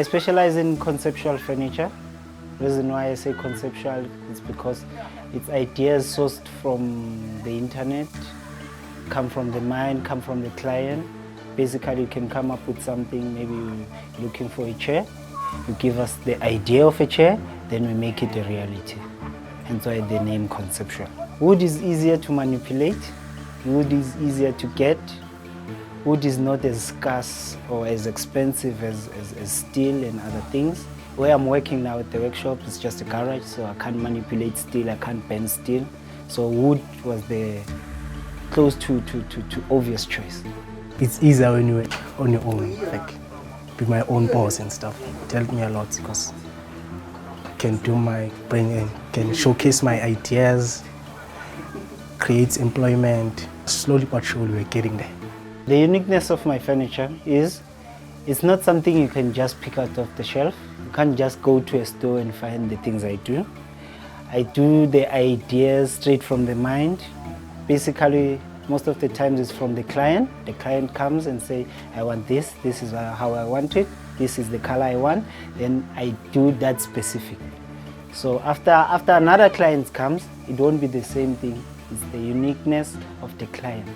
specialize in conceptual furniture. The reason why I say conceptual is because it's ideas sourced from the internet, come from the mind, come from the client. Basically, you can come up with something, maybe you're looking for a chair, you give us the idea of a chair, then we make it a reality. Hence why the name conceptual. Wood is easier to manipulate, wood is easier to get, wood is not as scarce or as expensive as steel and other things. Where I'm working now at the workshop is just a garage, so I can't manipulate steel, I can't bend steel. So wood was the close to obvious choice. It's easier when you're on your own, like be my own boss and stuff. It helped me a lot because I can do my bring can showcase my ideas, create employment. Slowly but surely we're getting there. The uniqueness of my furniture is it's not something you can just pick out of the shelf. You can't just go to a store and find the things I do. I do the ideas straight from the mind. Basically, most of the times it's from the client. The client comes and say, I want this is how I want it, this is the color I want, then I do that specific. So after another client comes, it won't be the same thing. It's the uniqueness of the client.